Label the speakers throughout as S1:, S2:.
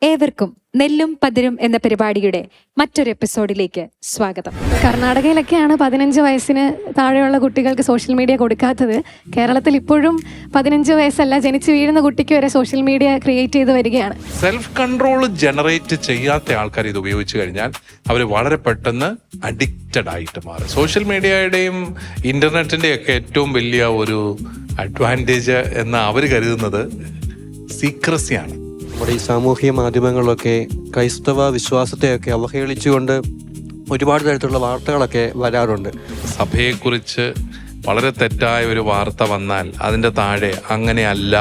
S1: ഏവർക്കും നെല്ലും പതിരും എന്ന പരിപാടിയുടെ മറ്റൊരു എപ്പിസോഡിലേക്ക് സ്വാഗതം.
S2: കർണാടകയിലൊക്കെയാണ് 15 വയസ്സിന് താഴെയുള്ള കുട്ടികൾക്ക് സോഷ്യൽ മീഡിയ കൊടുക്കാത്തത്. കേരളത്തിൽ ഇപ്പോഴും 15 വയസ്സല്ല, ജനിച്ചു വീഴുന്ന കുട്ടിക്ക് വരെ സോഷ്യൽ മീഡിയ ക്രിയേറ്റ് ചെയ്ത് വരികയാണ്.
S3: സെൽഫ് കൺട്രോൾ ജനറേറ്റ് ചെയ്യാത്ത ആൾക്കാർ ഇത് ഉപയോഗിച്ച് കഴിഞ്ഞാൽ അവർ വളരെ പെട്ടെന്ന് അഡിക്റ്റഡ് ആയിട്ട് മാറും. സോഷ്യൽ മീഡിയയുടെയും ഇന്റർനെറ്റിന്റെയും ഒക്കെ ഏറ്റവും വലിയ ഒരു അഡ്വാൻറ്റേജ് എന്ന് അവർ കരുതുന്നത് സീക്രസിയാണ്.
S4: നമ്മുടെ ഈ സാമൂഹിക മാധ്യമങ്ങളിലൊക്കെ ക്രൈസ്തവ വിശ്വാസത്തെയൊക്കെ അവഹേളിച്ചുകൊണ്ട് ഒരുപാട് തരത്തിലുള്ള വാർത്തകളൊക്കെ വരാറുണ്ട്.
S3: സഭയെക്കുറിച്ച് വളരെ തെറ്റായ ഒരു വാർത്ത വന്നാൽ അതിൻ്റെ താഴെ അങ്ങനെയല്ല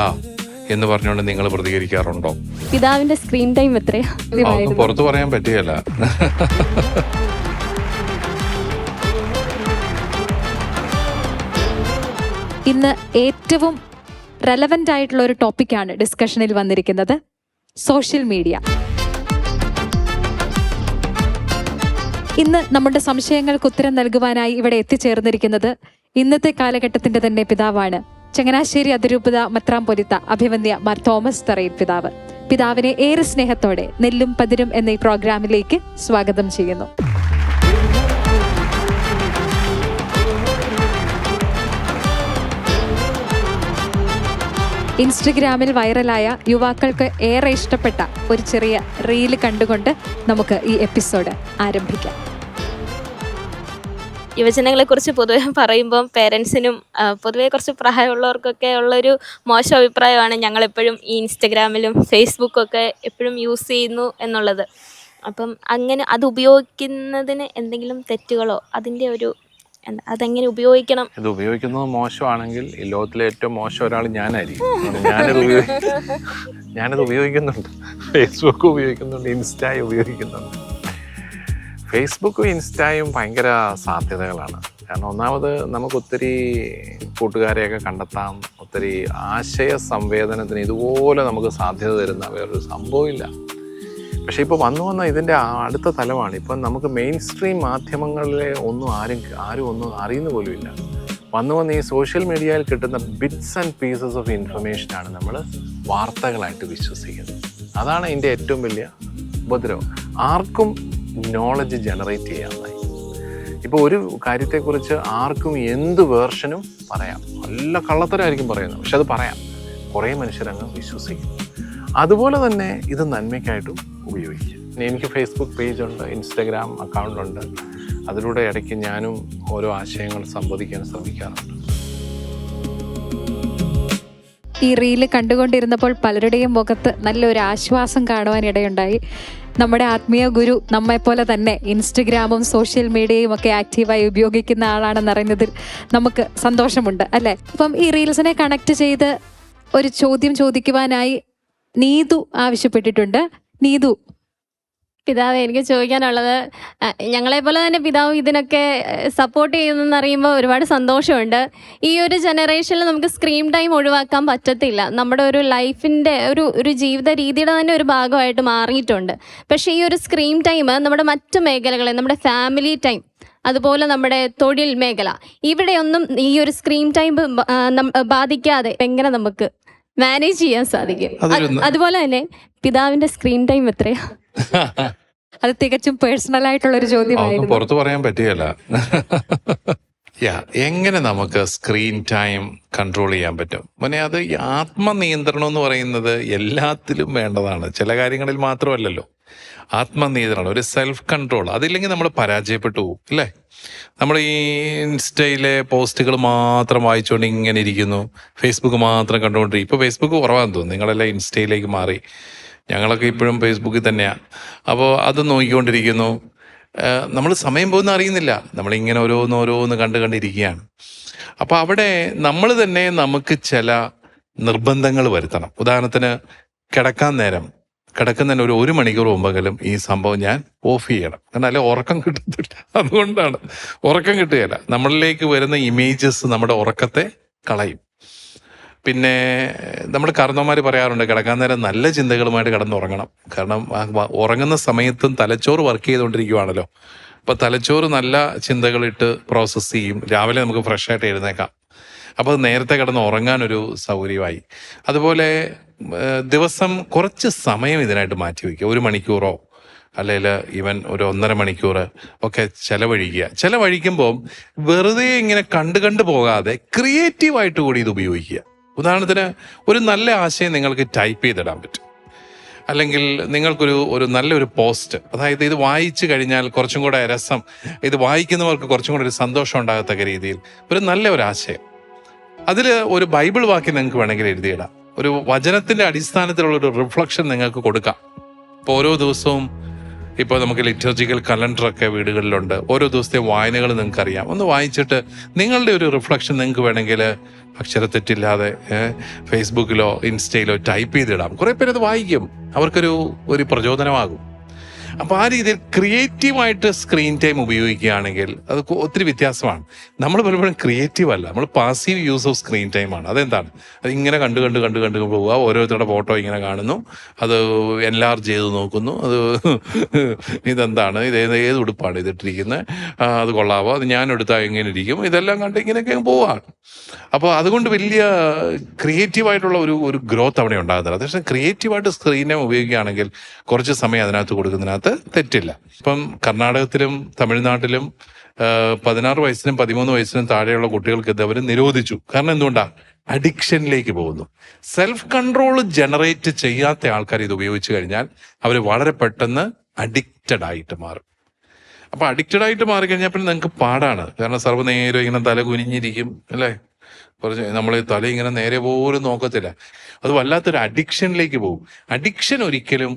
S3: എന്ന് പറഞ്ഞുകൊണ്ട് നിങ്ങൾ പ്രതികരിക്കാറുണ്ടോ?
S2: പിതാവിന്റെ സ്ക്രീൻ ടൈം എത്രയാ?
S3: അതൊന്നും പുറത്തു പറയാൻ പറ്റുകയല്ല.
S1: ഇന്ന് ഏറ്റവും റെലവൻ്റ് ആയിട്ടുള്ള ഒരു ടോപ്പിക്കാണ് ഡിസ്കഷനിൽ വന്നിരിക്കുന്നത്, സോഷ്യൽ മീഡിയ. ഇന്ന് നമ്മുടെ സംശയങ്ങൾക്ക് ഉത്തരം നൽകുവാനായി ഇവിടെ എത്തിച്ചേർന്നിരിക്കുന്നത് ഇന്നത്തെ കാലഘട്ടത്തിന്റെ തന്നെ പിതാവാണ്, ചങ്ങനാശ്ശേരി അതിരൂപത മെത്രാപ്പൊലീത്ത അഭിവന്ദ്യ മാർ തോമസ് തറയിൽ പിതാവ്. പിതാവിനെ ഏറെ സ്നേഹത്തോടെ നെല്ലും പതിരും എന്ന ഈ പ്രോഗ്രാമിലേക്ക് സ്വാഗതം ചെയ്യുന്നു. ഇൻസ്റ്റഗ്രാമിൽ വൈറലായ യുവാക്കൾക്ക് ഏറെ ഇഷ്ടപ്പെട്ട ഒരു ചെറിയ റീല് കണ്ടുകൊണ്ട് നമുക്ക് ഈ എപ്പിസോഡ് ആരംഭിക്കാം.
S5: യുവജനങ്ങളെക്കുറിച്ച് പൊതുവെ പറയുമ്പം പേരൻസിനും പൊതുവെ കുറച്ച് പ്രായമുള്ളവർക്കൊക്കെ ഉള്ളൊരു മോശം അഭിപ്രായമാണ് ഞങ്ങളെപ്പോഴും ഈ ഇൻസ്റ്റഗ്രാമിലും ഫേസ്ബുക്കൊക്കെ എപ്പോഴും യൂസ് ചെയ്യുന്നു എന്നുള്ളത്. അപ്പം അങ്ങനെ അത് ഉപയോഗിക്കുന്നതിന് എന്തെങ്കിലും തെറ്റുകളോ അതിൻ്റെ ഒരു അതെങ്ങനെ ഉപയോഗിക്കണം?
S3: ഇത് ഉപയോഗിക്കുന്നത് മോശമാണെങ്കിൽ ഈ ലോകത്തിലെ ഏറ്റവും മോശം ഒരാൾ ഞാനായിരിക്കും. ഞാനത് ഉപയോഗിക്കുന്നുണ്ട്. ഫേസ്ബുക്ക് ഉപയോഗിക്കുന്നുണ്ട്, ഇൻസ്റ്റയും ഉപയോഗിക്കുന്നുണ്ട്. ഫേസ്ബുക്കും ഇൻസ്റ്റയും ഭയങ്കര സാധ്യതകളാണ്. കാരണം ഒന്നാമത് നമുക്ക് ഒത്തിരി കൂട്ടുകാരെയൊക്കെ കണ്ടെത്താം. ഒത്തിരി ആശയ സംവേദനത്തിന് ഇതുപോലെ നമുക്ക് സാധ്യത തരുന്ന വേറൊരു സംഭവമില്ല. പക്ഷേ ഇപ്പോൾ വന്ന ഇതിൻ്റെ അടുത്ത തലമാണ്. ഇപ്പം നമുക്ക് മെയിൻ സ്ട്രീം മാധ്യമങ്ങളിലെ ഒന്നും ആരും ഒന്നും അറിയുന്ന പോലുമില്ല. വന്ന് ഈ സോഷ്യൽ മീഡിയയിൽ കിട്ടുന്ന ബിറ്റ്സ് ആൻഡ് പീസസ് ഓഫ് ഇൻഫർമേഷനാണ് നമ്മൾ വാർത്തകളായിട്ട് വിശ്വസിക്കുന്നത്. അതാണ് ഇതിൻ്റെ ഏറ്റവും വലിയ ഉപദ്രവം. ആർക്കും നോളജ് ജനറേറ്റ് ചെയ്യാനായി. ഇപ്പോൾ ഒരു കാര്യത്തെക്കുറിച്ച് ആർക്കും എന്ത് വേർഷനും പറയാം. നല്ല കള്ളത്തരമായിരിക്കും പറയുന്നത്, പക്ഷെ അത് പറയാം. കുറേ മനുഷ്യരങ്ങ് വിശ്വസിക്കും. അതുപോലെ തന്നെ ഇത് നന്മയ്ക്കായിട്ടും ഉപയോഗിക്കും. എനിക്ക് ഫേസ്ബുക്ക് പേജുണ്ട്, ഇൻസ്റ്റഗ്രാം അക്കൗണ്ടുണ്ട്. അതിലൂടെ ഇടയ്ക്ക് ഞാനും ഓരോ ആശയങ്ങൾ സംവദിക്കാൻ ശ്രമിക്കാറുണ്ട്.
S1: ഈ റീല് കണ്ടുകൊണ്ടിരുന്നപ്പോൾ പലരുടെയും മുഖത്ത് നല്ലൊരു ആശ്വാസം കാണുവാനിടയുണ്ടായി. നമ്മുടെ ആത്മീയ ഗുരു നമ്മെപ്പോലെ തന്നെ ഇൻസ്റ്റഗ്രാമും സോഷ്യൽ മീഡിയയും ഒക്കെ ആക്റ്റീവായി ഉപയോഗിക്കുന്ന ആളാണെന്നറിയുന്നതിൽ നമുക്ക് സന്തോഷമുണ്ട്, അല്ലേ? അപ്പം ഈ റീൽസിനെ കണക്ട് ചെയ്ത് ഒരു ചോദ്യം ചോദിക്കുവാനായി നീതു ആവശ്യപ്പെട്ടിട്ടുണ്ട്. നീതു.
S2: പിതാവ്, എനിക്ക് ചോദിക്കാനുള്ളത്, ഞങ്ങളെപ്പോലെ തന്നെ പിതാവ് ഇതിനൊക്കെ സപ്പോർട്ട് ചെയ്യുന്നെന്ന് അറിയുമ്പോൾ ഒരുപാട് സന്തോഷമുണ്ട്. ഈ ഒരു ജനറേഷനിൽ നമുക്ക് സ്ക്രീൻ ടൈം ഒഴിവാക്കാൻ പറ്റത്തില്ല. നമ്മുടെ ഒരു ലൈഫിൻ്റെ ഒരു ജീവിത രീതിയുടെ തന്നെ ഒരു ഭാഗമായിട്ട് മാറിയിട്ടുണ്ട്. പക്ഷേ ഈ ഒരു സ്ക്രീൻ ടൈം നമ്മുടെ മറ്റു മേഖലകളെ, നമ്മുടെ ഫാമിലി ടൈം, അതുപോലെ നമ്മുടെ തൊഴിൽ മേഖല, ഇവിടെയൊന്നും ഈ ഒരു സ്ക്രീൻ ടൈം ബാധിക്കാതെ എങ്ങനെ നമുക്ക് മാനേജ് ചെയ്യാൻ സാധിക്കും? അതുപോലെ തന്നെ പിതാവിന്റെ സ്ക്രീൻ ടൈം എത്രയാ?
S1: അത് തികച്ചും പേഴ്സണൽ ആയിട്ടുള്ള ഒരു ചോദ്യമായിരുന്നു.
S3: പുറത്തു പറയാൻ പറ്റുകയല്ല. എങ്ങനെ നമുക്ക് സ്ക്രീൻ ടൈം കൺട്രോൾ ചെയ്യാൻ പറ്റും? പിന്നെ അത് ആത്മനിയന്ത്രണം എന്ന് പറയുന്നത് എല്ലാത്തിലും വേണ്ടതാണ്. ചില കാര്യങ്ങളിൽ മാത്രമല്ലല്ലോ. ആത്മനിയന്ത്രണം, ഒരു സെൽഫ് കൺട്രോൾ, അതില്ലെങ്കിൽ നമ്മൾ പരാജയപ്പെട്ടു പോകും, അല്ലേ? നമ്മൾ ഈ ഇൻസ്റ്റയിലെ പോസ്റ്റുകൾ മാത്രം വായിച്ചുകൊണ്ട് ഇങ്ങനെ ഇരിക്കുന്നു, ഫേസ്ബുക്ക് മാത്രം കണ്ടുകൊണ്ടിരിക്കും. ഇപ്പോൾ ഫേസ്ബുക്ക് കുറവാന്ന് തോന്നുന്നു, നിങ്ങളെല്ലാം ഇൻസ്റ്റയിലേക്ക് മാറി. ഞങ്ങളൊക്കെ ഇപ്പോഴും ഫേസ്ബുക്കിൽ തന്നെയാണ്. അപ്പോൾ അത് നോക്കിക്കൊണ്ടിരിക്കുന്നു. നമ്മൾ സമയം പോകുന്ന അറിയുന്നില്ല. നമ്മളിങ്ങനെ ഓരോന്ന് കണ്ടിരിക്കുകയാണ്. അപ്പോൾ അവിടെ നമ്മൾ തന്നെ നമുക്ക് ചില നിർബന്ധങ്ങൾ വരുത്തണം. ഉദാഹരണത്തിന് കിടക്കുന്നതിന് ഒരു മണിക്കൂർ മുമ്പെങ്കിലും ഈ സംഭവം ഞാൻ ഓഫ് ചെയ്യണം. കാരണം അല്ലെ ഉറക്കം കിട്ടത്തില്ല. അതുകൊണ്ടാണ് ഉറക്കം കിട്ടുകയില്ല. നമ്മളിലേക്ക് വരുന്ന ഇമേജസ് നമ്മുടെ ഉറക്കത്തെ കളയും. പിന്നെ നമ്മൾ കാരണവന്മാർ പറയാറുണ്ട്, കിടക്കാൻ നേരം നല്ല ചിന്തകളുമായിട്ട് കിടന്നുറങ്ങണം. കാരണം ഉറങ്ങുന്ന സമയത്തും തലച്ചോറ് വർക്ക് ചെയ്തുകൊണ്ടിരിക്കുകയാണല്ലോ. അപ്പോൾ തലച്ചോറ് നല്ല ചിന്തകളിട്ട് പ്രോസസ്സ് ചെയ്യും. രാവിലെ നമുക്ക് ഫ്രഷായിട്ട് എഴുന്നേക്കാം. അപ്പോൾ നേരത്തെ കിടന്ന് ഉറങ്ങാനൊരു സൗകര്യമായി. അതുപോലെ ദിവസം കുറച്ച് സമയം ഇതിനായിട്ട് മാറ്റി വയ്ക്കുക. 1 മണിക്കൂറോ അല്ലെങ്കിൽ ഈവൻ ഒരു 1.5 മണിക്കൂർ ഒക്കെ ചെലവഴിക്കുമ്പോൾ വെറുതെ ഇങ്ങനെ കണ്ടു പോകാതെ ക്രിയേറ്റീവായിട്ട് കൂടി ഇത് ഉപയോഗിക്കുക. ഉദാഹരണത്തിന് ഒരു നല്ല ആശയം നിങ്ങൾക്ക് ടൈപ്പ് ചെയ്തിടാൻ പറ്റും, അല്ലെങ്കിൽ നിങ്ങൾക്കൊരു നല്ലൊരു പോസ്റ്റ്, അതായത് ഇത് വായിച്ചു കഴിഞ്ഞാൽ കുറച്ചും കൂടെ രസം, ഇത് വായിക്കുന്നവർക്ക് കുറച്ചും കൂടെ ഒരു സന്തോഷം ഉണ്ടാകത്തക്ക രീതിയിൽ ഒരു നല്ല ഒരു ആശയം, അതിൽ ഒരു ബൈബിൾ വാക്യം നിങ്ങൾക്ക് വേണമെങ്കിൽ എഴുതിയിടാം. ഒരു വചനത്തിൻ്റെ അടിസ്ഥാനത്തിലുള്ള ഒരു റിഫ്ലക്ഷൻ നിങ്ങൾക്ക് കൊടുക്കാം. ഇപ്പോൾ ഓരോ ദിവസവും ഇപ്പോൾ നമുക്ക് ലിറ്റർജിക്കൽ കലണ്ടറൊക്കെ വീടുകളിലുണ്ട്. ഓരോ ദിവസത്തെ വായനകൾ നിങ്ങൾക്കറിയാം. ഒന്ന് വായിച്ചിട്ട് നിങ്ങളുടെ ഒരു റിഫ്ലക്ഷൻ നിങ്ങൾക്ക് വേണമെങ്കിൽ അക്ഷരത്തെറ്റില്ലാതെ ഫേസ്ബുക്കിലോ ഇൻസ്റ്റയിലോ ടൈപ്പ് ചെയ്തിടാം. കുറേ പേരത് വായിക്കും, അവർക്കൊരു പ്രചോദനമാകും. അപ്പോൾ ആ രീതിയിൽ ക്രിയേറ്റീവായിട്ട് സ്ക്രീൻ ടൈം ഉപയോഗിക്കുകയാണെങ്കിൽ അത് ഒത്തിരി വ്യത്യാസമാണ്. നമ്മൾ പലപ്പോഴും ക്രിയേറ്റീവ് അല്ല, നമ്മൾ പാസീവ് യൂസ് ഓഫ് സ്ക്രീൻ ടൈമാണ്. അതെന്താണ്? അത് ഇങ്ങനെ കണ്ടു പോവുക, ഓരോരുത്തരുടെ ഫോട്ടോ ഇങ്ങനെ കാണുന്നു, അത് എൻലാർജ് ചെയ്ത് നോക്കുന്നു, അത് ഇതെന്താണ്, ഏത് ഉടുപ്പാണ് ഇതിട്ടിരിക്കുന്നത്, അത് കൊള്ളാവോ, അത് ഞാൻ എടുത്താൽ എങ്ങനെ ഇരിക്കും, ഇതെല്ലാം കണ്ട് ഇങ്ങനെയൊക്കെ പോവാണ്. അപ്പോൾ അതുകൊണ്ട് വലിയ ക്രിയേറ്റീവായിട്ടുള്ള ഒരു ഗ്രോത്ത് അവിടെ ഉണ്ടാകുന്നില്ല. അതേസമയം ക്രിയേറ്റീവായിട്ട് സ്ക്രീൻ ടൈം ഉപയോഗിക്കുകയാണെങ്കിൽ കുറച്ച് സമയം അതിനകത്ത് കൊടുക്കുന്നതിനകത്ത് തെറ്റില്ല. ഇപ്പം കർണാടകത്തിലും തമിഴ്നാട്ടിലും 16 വയസ്സിനും 13 വയസ്സിനും താഴെയുള്ള കുട്ടികൾക്ക് ഇത് അവർ നിരോധിച്ചു. കാരണം എന്തുകൊണ്ടാണ്? അഡിക്ഷനിലേക്ക് പോകുന്നു. സെൽഫ് കൺട്രോൾ ജനറേറ്റ് ചെയ്യാത്ത ആൾക്കാർ ഇത് ഉപയോഗിച്ചു കഴിഞ്ഞാൽ അവർ വളരെ പെട്ടെന്ന് അഡിക്റ്റഡ് ആയിട്ട് മാറും. അപ്പോൾ അഡിക്റ്റഡ് ആയിട്ട് മാറിക്കഴിഞ്ഞാൽ പിന്നെ നിങ്ങൾക്ക് പാടാണ്. കാരണം സർവ്വനേരം ഇങ്ങനെ തല കുനിഞ്ഞിരിക്കും, അല്ലേ? കുറച്ച് നമ്മൾ തല ഇങ്ങനെ നേരെ പോലും നോക്കത്തില്ല. അത് വല്ലാത്തൊരു അഡിക്ഷനിലേക്ക് പോകും. അഡിക്ഷൻ ഒരിക്കലും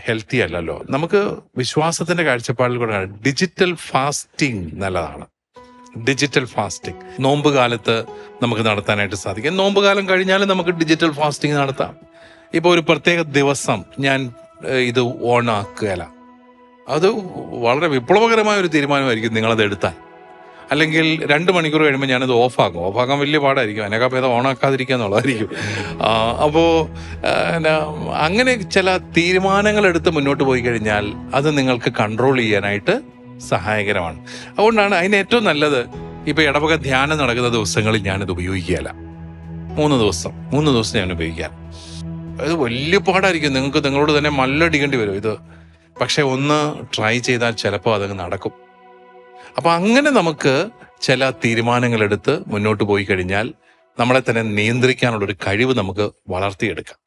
S3: ഹെൽത്തി അല്ലല്ലോ. നമുക്ക് വിശ്വാസത്തിന്റെ കാഴ്ചപ്പാടിൽ കൂടെ ഡിജിറ്റൽ ഫാസ്റ്റിംഗ് നല്ലതാണ്. ഡിജിറ്റൽ ഫാസ്റ്റിംഗ് നോമ്പ് കാലത്ത് നമുക്ക് നടത്താനായിട്ട് സാധിക്കും. നോമ്പ് കാലം കഴിഞ്ഞാലും നമുക്ക് ഡിജിറ്റൽ ഫാസ്റ്റിംഗ് നടത്താം. ഇപ്പോൾ ഒരു പ്രത്യേക ദിവസം ഞാൻ ഇത് ഓണാക്കുകയല്ല, അത് വളരെ വിപ്ലവകരമായ ഒരു തീരുമാനമായിരിക്കും നിങ്ങളത് എടുത്താൽ. അല്ലെങ്കിൽ 2 മണിക്കൂർ കഴിയുമ്പോൾ ഞാനത് ഓഫാക്കാൻ വലിയ പാടായിരിക്കും. അതിനേക്കാൾ ഭേദം ഓണാക്കാതിരിക്കുക എന്നുള്ളതായിരിക്കും. അപ്പോൾ അങ്ങനെ ചില തീരുമാനങ്ങൾ എടുത്ത് മുന്നോട്ട് പോയി കഴിഞ്ഞാൽ അത് നിങ്ങൾക്ക് കൺട്രോൾ ചെയ്യാനായിട്ട് സഹായകരമാണ്. അതുകൊണ്ടാണ് അതിന് ഏറ്റവും നല്ലത്, ഇപ്പോൾ ഇടവക ധ്യാനം നടക്കുന്ന ദിവസങ്ങളിൽ ഞാനിത് ഉപയോഗിക്കുകയല്ല. 3 ദിവസം ഞാൻ ഉപയോഗിക്കാം. അത് വലിയ പാടായിരിക്കും, നിങ്ങൾക്ക് നിങ്ങളോട് തന്നെ മല്ലടിക്കേണ്ടി വരും ഇത്. പക്ഷെ ഒന്ന് ട്രൈ ചെയ്താൽ ചിലപ്പോൾ അതങ്ങ് നടക്കും. അപ്പോൾ അങ്ങനെ നമുക്ക് ചില തീരുമാനങ്ങളെടുത്ത് മുന്നോട്ട് പോയി കഴിഞ്ഞാൽ നമ്മളെ തന്നെ നിയന്ത്രിക്കാനുള്ളൊരു കഴിവ് നമുക്ക് വളർത്തിയെടുക്കാം.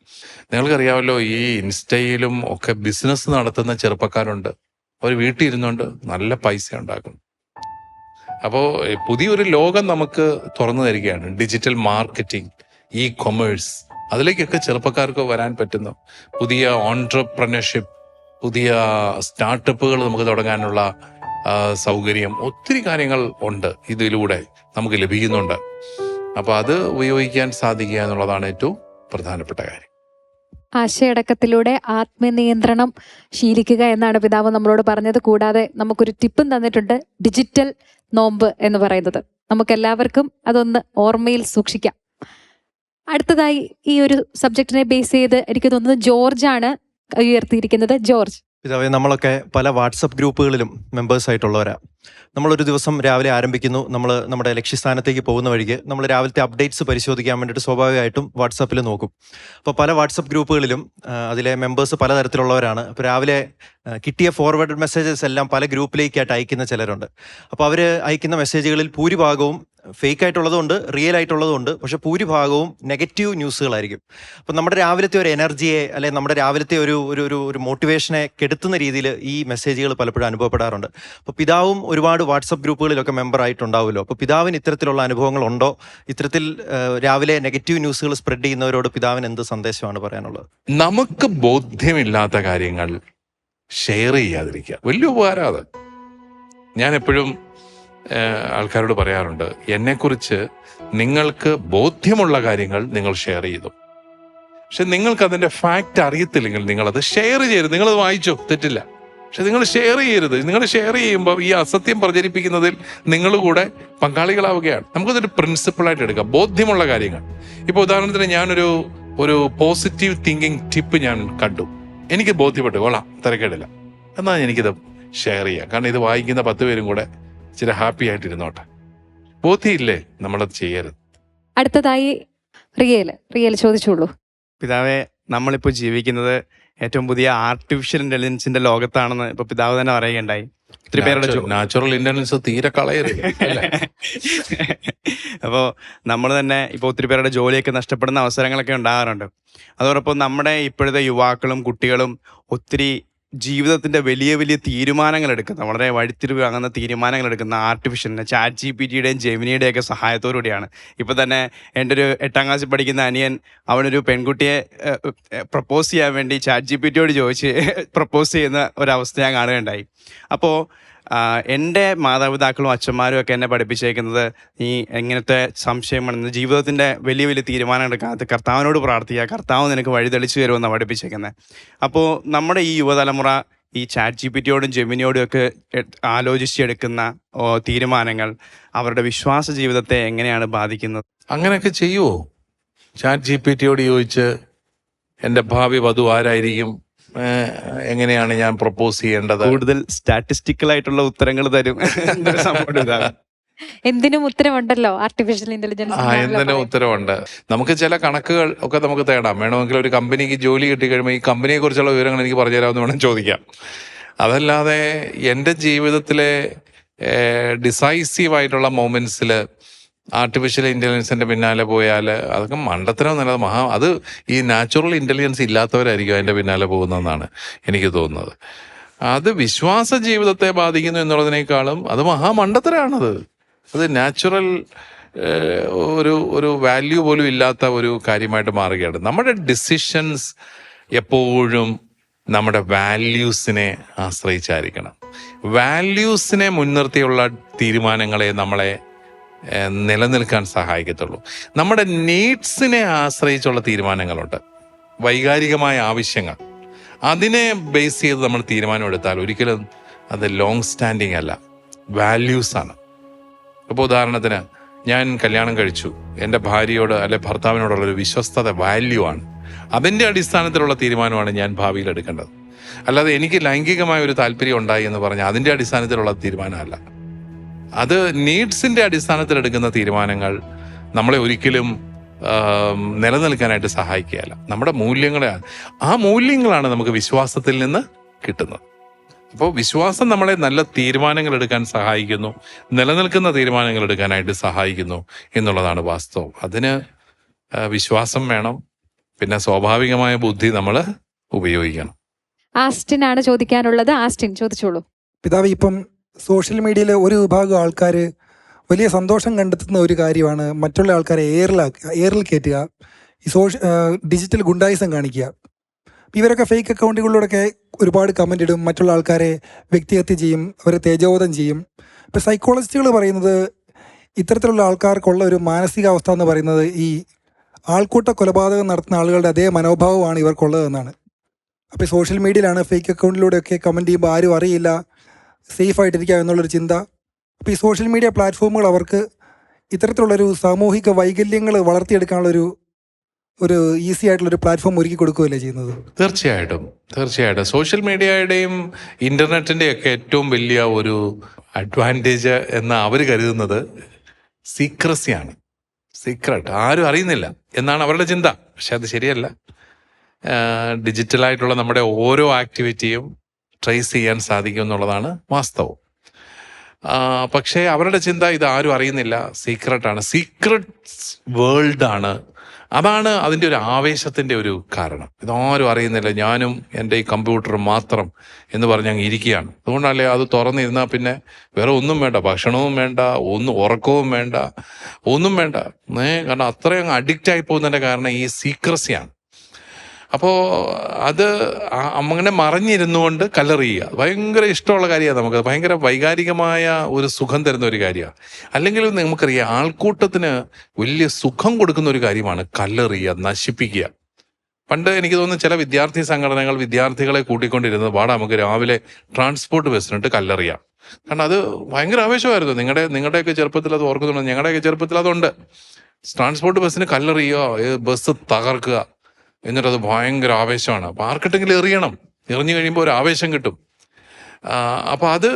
S3: നിങ്ങൾക്കറിയാമല്ലോ, ഈ ഇൻസ്റ്റയിലും ഒക്കെ ബിസിനസ് നടത്തുന്ന ചെറുപ്പക്കാരുണ്ട്. അവർ വീട്ടിൽ ഇരുന്നുകൊണ്ട് നല്ല പൈസ ഉണ്ടാക്കുന്നു. അപ്പോൾ പുതിയൊരു ലോകം നമുക്ക് തുറന്നു തരികയാണ്. ഡിജിറ്റൽ മാർക്കറ്റിംഗ്, ഇ കൊമേഴ്സ്, അതിലേക്കൊക്കെ ചെറുപ്പക്കാർക്ക് വരാൻ പറ്റുന്നു. പുതിയ ഓൺട്രപ്രനർഷിപ്പ്, പുതിയ സ്റ്റാർട്ടപ്പുകൾ നമുക്ക് തുടങ്ങാനുള്ള സൗകര്യം, ഒത്തിരി കാര്യങ്ങൾ ഉണ്ട്, ഇതിലൂടെ നമുക്ക് ലഭിക്കുന്നുണ്ട്. അപ്പോൾ അത് ഉപയോഗിക്കാൻ സാധിക്കുക എന്നുള്ളതാണ് ഏറ്റവും പ്രധാനപ്പെട്ട കാര്യം.
S1: ആശയടക്കത്തിലൂടെ ആത്മനിയന്ത്രണം ശീലിക്കുക എന്നാണ് പിതാവ് നമ്മളോട് പറഞ്ഞത്. കൂടാതെ നമുക്കൊരു ടിപ്പും തന്നിട്ടുണ്ട്, ഡിജിറ്റൽ നോമ്പ് എന്ന് പറയുന്നത്. നമുക്കെല്ലാവർക്കും അതൊന്ന് ഓർമ്മയിൽ സൂക്ഷിക്കാം. അടുത്തതായി ഈ ഒരു സബ്ജക്റ്റിനെ ബേസ് ചെയ്ത് എനിക്ക് തോന്നുന്നത് ജോർജാണ് ഉയർത്തിയിരിക്കുന്നത്. ജോർജ്.
S6: പിതാവേ, നമ്മളൊക്കെ പല വാട്സപ്പ് ഗ്രൂപ്പുകളിലും മെമ്പേഴ്സായിട്ടുള്ളവരാണ്. നമ്മളൊരു ദിവസം രാവിലെ ആരംഭിക്കുന്നു. നമ്മൾ നമ്മുടെ ലക്ഷ്യസ്ഥാനത്തേക്ക് പോകുന്ന വഴിക്ക് നമ്മൾ രാവിലത്തെ അപ്ഡേറ്റ്സ് പരിശോധിക്കാൻ വേണ്ടിയിട്ട് സ്വാഭാവികമായിട്ടും വാട്സപ്പിൽ നോക്കും. അപ്പോൾ പല വാട്സപ്പ് ഗ്രൂപ്പുകളിലും അതിലെ മെമ്പേഴ്സ് പലതരത്തിലുള്ളവരാണ്. അപ്പോൾ രാവിലെ കിട്ടിയ ഫോർവേഡ് മെസ്സേജസ് എല്ലാം പല ഗ്രൂപ്പിലേക്കായിട്ട് അയക്കുന്ന ചിലരുണ്ട്. അപ്പോൾ അവർ അയക്കുന്ന മെസ്സേജുകളിൽ ഭൂരിഭാഗവും ഫേക്ക് ആയിട്ടുള്ളതുകൊണ്ട് റിയൽ ആയിട്ടുള്ളതുകൊണ്ട്, പക്ഷെ ഭൂരിഭാഗവും നെഗറ്റീവ് ന്യൂസുകളായിരിക്കും. അപ്പം നമ്മുടെ രാവിലത്തെ ഒരു എനർജിയെ, അല്ലെങ്കിൽ നമ്മുടെ രാവിലത്തെ ഒരു മോട്ടിവേഷനെ കെടുത്തുന്ന രീതിയിൽ ഈ മെസ്സേജുകൾ പലപ്പോഴും അനുഭവപ്പെടാറുണ്ട്. അപ്പോൾ പിതാവും ഒരുപാട് വാട്സപ്പ് ഗ്രൂപ്പുകളിലൊക്കെ മെമ്പർ ആയിട്ടുണ്ടാവുമല്ലോ. അപ്പോൾ പിതാവിന് ഇത്തരത്തിലുള്ള അനുഭവങ്ങൾ ഉണ്ടോ? ഇത്തരത്തിൽ രാവിലെ നെഗറ്റീവ് ന്യൂസുകൾ സ്പ്രെഡ് ചെയ്യുന്നവരോട് പിതാവിന് എന്ത് സന്ദേശമാണ് പറയാനുള്ളത്?
S3: നമുക്ക് ബോധ്യമില്ലാത്ത കാര്യങ്ങൾ ഷെയർ ചെയ്യാതിരിക്കുക വലിയ ഉപകാരം. അത് ഞാൻ എപ്പോഴും ആൾക്കാരോട് പറയാറുണ്ട്, എന്നെക്കുറിച്ച് നിങ്ങൾക്ക് ബോധ്യമുള്ള കാര്യങ്ങൾ നിങ്ങൾ ഷെയർ ചെയ്തു, പക്ഷെ നിങ്ങൾക്ക് അതിൻ്റെ ഫാക്റ്റ് അറിയത്തില്ലെങ്കിൽ നിങ്ങളത് ഷെയർ ചെയ്യരുത്. നിങ്ങളത് വായിച്ചോ, തെറ്റില്ല, പക്ഷെ നിങ്ങൾ ഷെയർ ചെയ്യരുത്. നിങ്ങൾ ഷെയർ ചെയ്യുമ്പോൾ ഈ അസത്യം പ്രചരിപ്പിക്കുന്നതിൽ നിങ്ങൾ കൂടെ പങ്കാളികളാവുകയാണ്. നമുക്കതൊരു പ്രിൻസിപ്പിളായിട്ട് എടുക്കാം, ബോധ്യമുള്ള കാര്യങ്ങൾ. ഇപ്പോൾ ഉദാഹരണത്തിന് ഞാനൊരു പോസിറ്റീവ് തിങ്കിങ് ടിപ്പ് ഞാൻ കണ്ടു, എനിക്ക് ബോധ്യപ്പെട്ടു, കൊള്ളാം, തിരക്കേടില്ല, എന്നാൽ എനിക്കിത് ഷെയർ ചെയ്യാം. കാരണം ഇത് വായിക്കുന്ന 10 പേരും കൂടെ ചില ഹാപ്പി ആയിട്ടിരുന്നോട്ടെ. ബോധ്യമില്ലേ, നമ്മളത് ചെയ്യരുത്.
S1: അടുത്തതായി റിയൽ ചോദിച്ചോളൂ.
S6: പിതാവെ,
S7: നമ്മളിപ്പോൾ ജീവിക്കുന്നത് ഏറ്റവും പുതിയ ആർട്ടിഫിഷ്യൽ ഇൻ്റലിജൻസിൻ്റെ ലോകത്താണെന്ന് ഇപ്പോൾ പിതാവ് തന്നെ പറയുകയുണ്ടായി. ഒത്തിരി പേരുടെ
S3: നാച്ചുറൽ ഇന്റലിജൻസ് തീരെ കളയരുത്.
S7: അപ്പോൾ നമ്മൾ തന്നെ ഇപ്പോൾ ഒത്തിരി പേരുടെ ജോലിയൊക്കെ നഷ്ടപ്പെടുന്ന അവസരങ്ങളൊക്കെ ഉണ്ടാകാറുണ്ട്. അതോടൊപ്പം നമ്മുടെ ഇപ്പോഴത്തെ യുവാക്കളും കുട്ടികളും ഒത്തിരി ജീവിതത്തിൻ്റെ വലിയ വലിയ തീരുമാനങ്ങൾ എടുക്കുന്ന, വളരെ വഴിത്തിരിവ് വാങ്ങുന്ന തീരുമാനങ്ങൾ എടുക്കുന്ന ആർട്ടിഫിഷ്യലിൻ്റെ ChatGPTയുടെയും ജെമിനിയുടെയൊക്കെ സഹായത്തോടുകൂടിയാണ്. ഇപ്പോൾ തന്നെ എൻ്റെ ഒരു 8ാം ക്ലാസ്സിൽ പഠിക്കുന്ന അനിയൻ അവനൊരു പെൺകുട്ടിയെ പ്രപ്പോസ് ചെയ്യാൻ വേണ്ടി ChatGPTയോട് ചോദിച്ച് പ്രപ്പോസ് ചെയ്യുന്ന ഒരവസ്ഥ ഞാൻ കാണുകയുണ്ടായി. അപ്പോൾ എൻ്റെ മാതാപിതാക്കളും അച്ഛന്മാരും ഒക്കെ എന്നെ പഠിപ്പിച്ചേക്കുന്നത് ഈ ഇങ്ങനത്തെ സംശയമാണ്, ജീവിതത്തിൻ്റെ വലിയ വലിയ തീരുമാനങ്ങൾ എടുക്കാത്ത കർത്താവിനോട് പ്രാർത്ഥിക്കുക, കർത്താവ് നിനക്ക് വഴി തെളിച്ചു തരുമെന്നാണ് പഠിപ്പിച്ചേക്കുന്നത്. അപ്പോൾ നമ്മുടെ ഈ യുവതലമുറ ഈ ChatGPTയോടും ജെമിനിയോടും ഒക്കെ ആലോചിച്ചെടുക്കുന്ന തീരുമാനങ്ങൾ അവരുടെ വിശ്വാസ ജീവിതത്തെ എങ്ങനെയാണ് ബാധിക്കുന്നത്?
S3: അങ്ങനെയൊക്കെ ചെയ്യുമോ? ChatGPTയോട് ചോദിച്ച് എൻ്റെ ഭാവി വധു ആരായിരിക്കും, എങ്ങനെയാണ് ഞാൻ പ്രപ്പോസ് ചെയ്യേണ്ടത്,
S7: കൂടുതൽ സ്റ്റാറ്റിസ്റ്റിക്കൽ ആയിട്ടുള്ള ഉത്തരങ്ങൾ തരും.
S1: എന്തിനും ഉത്തരവുണ്ടല്ലോ ആർട്ടിഫിഷ്യൽ ഇന്റലിജൻസ്.
S3: എന്തിനും ഉത്തരവുണ്ട്. നമുക്ക് ചില കണക്കുകൾ ഒക്കെ നമുക്ക് തേടാം. വേണമെങ്കിൽ ഒരു കമ്പനിക്ക് ജോലി കിട്ടിക്കഴിയുമ്പോൾ ഈ കമ്പനിയെ കുറിച്ചുള്ള വിവരങ്ങൾ എനിക്ക് പറഞ്ഞു തരാമെന്ന് വേണം ചോദിക്കാം. അതല്ലാതെ എൻ്റെ ജീവിതത്തിലെ ഡിസൈസീവായിട്ടുള്ള മൊമെന്റ്സിൽ ആർട്ടിഫിഷ്യൽ ഇൻ്റലിജൻസിൻ്റെ പിന്നാലെ പോയാൽ അതൊക്കെ മണ്ടത്തരം നല്ലത്. അത് ഈ നാച്ചുറൽ ഇൻ്റലിജൻസ് ഇല്ലാത്തവരായിരിക്കും അതിൻ്റെ പിന്നാലെ പോകുന്നതെന്നാണ് എനിക്ക് തോന്നുന്നത്. അത് വിശ്വാസ ജീവിതത്തെ ബാധിക്കുന്നു എന്നുള്ളതിനേക്കാളും അത് മഹാമണ്ടത്തരാണത്. അത് നാച്ചുറൽ ഒരു വാല്യൂ പോലും ഇല്ലാത്ത ഒരു കാര്യമായിട്ട് മാറുകയാണ്. നമ്മുടെ ഡിസിഷൻസ് എപ്പോഴും നമ്മുടെ വാല്യൂസിനെ ആശ്രയിച്ചായിരിക്കണം. വാല്യൂസിനെ മുൻനിർത്തിയുള്ള തീരുമാനങ്ങളെ നമ്മളെ നിലനിൽക്കാൻ സഹായിക്കത്തുള്ളൂ. നമ്മുടെ നീഡ്സിനെ ആശ്രയിച്ചുള്ള തീരുമാനങ്ങളുണ്ട്, വൈകാരികമായ ആവശ്യങ്ങൾ. അതിനെ ബേസ് ചെയ്ത് നമ്മൾ തീരുമാനമെടുത്താൽ ഒരിക്കലും അത് ലോങ് സ്റ്റാൻഡിങ് അല്ല, വാല്യൂസാണ്. ഇപ്പോൾ ഉദാഹരണത്തിന് ഞാൻ കല്യാണം കഴിച്ചു, എൻ്റെ ഭാര്യയോട് അല്ലെ ഭർത്താവിനോടുള്ളൊരു വിശ്വസ്തത വാല്യൂ ആണ്. അതിൻ്റെ അടിസ്ഥാനത്തിലുള്ള തീരുമാനമാണ് ഞാൻ ഭാവിയിൽ എടുക്കേണ്ടത്. അല്ലാതെ എനിക്ക് ലൈംഗികമായ ഒരു താല്പര്യം ഉണ്ടായി എന്ന് പറഞ്ഞാൽ അതിൻ്റെ അടിസ്ഥാനത്തിലുള്ള തീരുമാനമല്ല. അത് നീഡ്സിൻ്റെ അടിസ്ഥാനത്തിലെടുക്കുന്ന തീരുമാനങ്ങൾ നമ്മളെ ഒരിക്കലും നിലനിൽക്കാനായിട്ട് സഹായിക്കുകയല്ല. നമ്മുടെ മൂല്യങ്ങളെയാണ്, ആ മൂല്യങ്ങളാണ് നമുക്ക് വിശ്വാസത്തിൽ നിന്ന് കിട്ടുന്നത്. അപ്പോൾ വിശ്വാസം നമ്മളെ നല്ല തീരുമാനങ്ങൾ എടുക്കാൻ സഹായിക്കുന്നു, നിലനിൽക്കുന്ന തീരുമാനങ്ങൾ എടുക്കാനായിട്ട് സഹായിക്കുന്നു എന്നുള്ളതാണ് വാസ്തവം. അതിന് വിശ്വാസം വേണം, പിന്നെ സ്വാഭാവികമായ ബുദ്ധി നമ്മൾ ഉപയോഗിക്കണം.
S1: ആസ്റ്റിൻ ആണ് ചോദിക്കാനുള്ളത്. ആസ്റ്റിൻ ചോദിച്ചോളൂ.
S8: പിതാവ്, ഇപ്പം സോഷ്യൽ മീഡിയയിൽ ഒരു വിഭാഗം ആൾക്കാർ വലിയ സന്തോഷം കണ്ടെത്തുന്ന ഒരു കാര്യമാണ് മറ്റുള്ള ആൾക്കാരെ എയറിൽ കയറ്റുക, ഈ ഡിജിറ്റൽ ഗുണ്ടായിസം കാണിക്കുക. ഇവരൊക്കെ ഫേക്ക് അക്കൗണ്ടുകളിലൂടെയൊക്കെ ഒരുപാട് കമൻ്റ് ഇടും, മറ്റുള്ള ആൾക്കാരെ വ്യക്തിഹത്യ ചെയ്യും, അവരെ തേജോവധം ചെയ്യും. ഇപ്പോൾ സൈക്കോളജിസ്റ്റുകൾ പറയുന്നത് ഇത്തരത്തിലുള്ള ആൾക്കാർക്കുള്ള ഒരു മാനസികാവസ്ഥ എന്ന് പറയുന്നത് ഈ ആൾക്കൂട്ട കൊലപാതകം നടത്തുന്ന ആളുകളുടെ അതേ മനോഭാവമാണ് ഇവർക്കുള്ളതെന്നാണ്. അപ്പോൾ സോഷ്യൽ മീഡിയയിലാണ് ഫേക്ക് അക്കൗണ്ടിലൂടെയൊക്കെ കമൻറ്റ് ചെയ്യുമ്പോൾ ആരും അറിയില്ല, സേഫായിട്ടിരിക്കുക എന്നുള്ളൊരു ചിന്ത. അപ്പോൾ ഈ സോഷ്യൽ മീഡിയ പ്ലാറ്റ്ഫോമുകൾ അവർക്ക് ഇത്തരത്തിലുള്ളൊരു സാമൂഹിക വൈകല്യങ്ങൾ വളർത്തിയെടുക്കാനുള്ളൊരു ഈസി ആയിട്ടുള്ളൊരു പ്ലാറ്റ്ഫോം ഒരുക്കി കൊടുക്കുകയല്ലേ ചെയ്യുന്നത്?
S3: തീർച്ചയായിട്ടും. സോഷ്യൽ മീഡിയയുടെയും ഇൻ്റർനെറ്റിൻ്റെയും ഒക്കെ ഏറ്റവും വലിയ ഒരു അഡ്വാൻറ്റേജ് എന്ന് അവർ കരുതുന്നത് സീക്രസിയാണ്. സീക്രട്ട് ആരും അറിയുന്നില്ല എന്നാണ് അവരുടെ ചിന്ത. പക്ഷെ അത് ശരിയല്ല. ഡിജിറ്റലായിട്ടുള്ള നമ്മുടെ ഓരോ ആക്ടിവിറ്റിയും ട്രേസ് ചെയ്യാൻ സാധിക്കും എന്നുള്ളതാണ് വാസ്തവം. പക്ഷേ അവരുടെ ചിന്ത ഇത് ആരും അറിയുന്നില്ല, സീക്രട്ടാണ്, സീക്രട്സ് വേൾഡാണ്. അതാണ് അതിൻ്റെ ഒരു ആവേശത്തിൻ്റെ ഒരു കാരണം. ഇതാരും അറിയുന്നില്ല, ഞാനും എൻ്റെ ഈ കമ്പ്യൂട്ടറും മാത്രം എന്ന് പറഞ്ഞ് അങ്ങ് ഇരിക്കുകയാണ്. അതുകൊണ്ടല്ലേ അത് തുറന്നിരുന്നാൽ പിന്നെ വേറെ ഒന്നും വേണ്ട, ഭക്ഷണവും വേണ്ട, ഉറക്കവും വേണ്ട, ഒന്നും വേണ്ട. കാരണം അത്രയും അങ്ങ് അഡിക്റ്റ് ആയി പോകുന്നതിൻ്റെ കാരണം ഈ സീക്രസിയാണ്. അപ്പോൾ അത് അങ്ങനെ മറിഞ്ഞിരുന്നുകൊണ്ട് കല്ലെറിയുക ഭയങ്കര ഇഷ്ടമുള്ള കാര്യമാണ് നമുക്ക്. ഭയങ്കര വൈകാരികമായ ഒരു സുഖം തരുന്ന ഒരു കാര്യമാണ്. അല്ലെങ്കിൽ നമുക്കറിയാം, ആൾക്കൂട്ടത്തിന് വലിയ സുഖം കൊടുക്കുന്ന ഒരു കാര്യമാണ് കല്ലെറിയുക, നശിപ്പിക്കുക. പണ്ട് എനിക്ക് തോന്നുന്നു ചില വിദ്യാർത്ഥി സംഘടനകൾ വിദ്യാർത്ഥികളെ കൂട്ടിക്കൊണ്ടിരുന്നത് നമുക്ക് രാവിലെ ട്രാൻസ്പോർട്ട് ബസ്സിനിട്ട് കല്ലെറിയാം. കാരണം അത് ഭയങ്കര ആവേശമായിരുന്നു. നിങ്ങളുടെയൊക്കെ ചെറുപ്പത്തിൽ അത് ഓർക്കുന്നുണ്ടോ? ഞങ്ങളുടെയൊക്കെ ചെറുപ്പത്തിൽ അതുണ്ട്. ട്രാൻസ്പോർട്ട് ബസ്സിന് കല്ലെറിയുക, ബസ് തകർക്കുക, എന്നിട്ടത് ഭയങ്കര ആവേശമാണ്. അപ്പോൾ ആർക്കിട്ടെങ്കിലും എറിഞ്ഞു കഴിയുമ്പോൾ ഒരു ആവേശം കിട്ടും. അപ്പോൾ അത്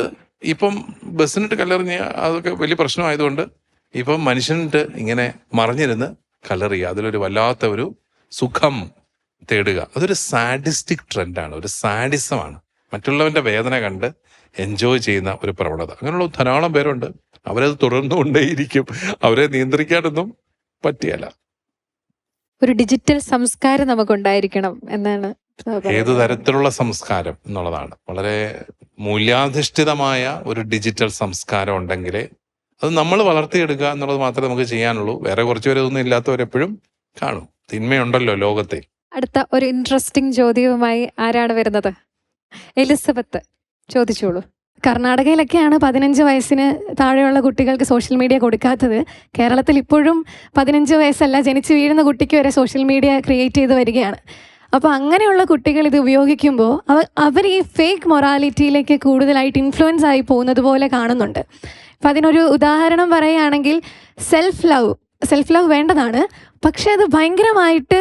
S3: ഇപ്പം ബസ്സിനിട്ട് കല്ലെറിഞ്ഞ് അതൊക്കെ വലിയ പ്രശ്നമായതുകൊണ്ട് ഇപ്പം മനുഷ്യനിട്ട് ഇങ്ങനെ മറിഞ്ഞിരുന്ന് കല്ലെറിയുക, അതിലൊരു വല്ലാത്ത ഒരു സുഖം തേടുക. അതൊരു സാഡിസ്റ്റിക് ട്രെൻഡാണ്, ഒരു സാഡിസമാണ്. മറ്റുള്ളവൻ്റെ വേദന കണ്ട് എൻജോയ് ചെയ്യുന്ന ഒരു പ്രവണത. അങ്ങനെയുള്ള ധാരാളം പേരുണ്ട്. അവരത് തുടർന്നുകൊണ്ടേയിരിക്കും. അവരെ നിയന്ത്രിക്കാനൊന്നും പറ്റിയല്ല.
S1: ഒരു ഡിജിറ്റൽ സംസ്കാരം നമുക്കുണ്ടായിരിക്കണം എന്നാണ്
S3: ഏതു തരത്തിലുള്ള സംസ്കാരം എന്നുള്ളതാണ്. വളരെ മൂല്യാധിഷ്ഠിതമായ ഒരു ഡിജിറ്റൽ സംസ്കാരം ഉണ്ടെങ്കിലേ അത് നമ്മൾ വളർത്തിയെടുക്കുക എന്നുള്ളത് മാത്രമേ നമുക്ക് ചെയ്യാനുള്ളൂ. വേറെ കുറച്ച് പേരൊന്നും ഇല്ലാത്തവരെപ്പോഴും കാണും. തിന്മയുണ്ടല്ലോ ലോകത്തെ.
S1: അടുത്ത ഒരു ഇൻട്രസ്റ്റിംഗ് ചോദ്യവുമായി ആരാണ് വരുന്നത്? എലിസബത്ത്, ചോദിച്ചോളൂ.
S9: കർണാടകയിലൊക്കെയാണ് 15 വയസ്സിന് താഴെയുള്ള കുട്ടികൾക്ക് സോഷ്യൽ മീഡിയ കൊടുക്കാത്തത്. കേരളത്തിൽ ഇപ്പോഴും 15 വയസ്സല്ല, ജനിച്ച് വീഴുന്ന കുട്ടിക്ക് വരെ സോഷ്യൽ മീഡിയ ക്രിയേറ്റ് ചെയ്ത് വരികയാണ്. അപ്പോൾ അങ്ങനെയുള്ള കുട്ടികൾ ഇത് ഉപയോഗിക്കുമ്പോൾ അവർ ഈ ഫേക്ക് മൊറാലിറ്റിയിലേക്ക് കൂടുതലായിട്ട് ഇൻഫ്ലുവൻസ് ആയി പോകുന്നത് പോലെ കാണുന്നുണ്ട്. അപ്പം അതിനൊരു ഉദാഹരണം പറയുകയാണെങ്കിൽ സെൽഫ് ലവ് വേണ്ടതാണ്, പക്ഷെ അത് ഭയങ്കരമായിട്ട്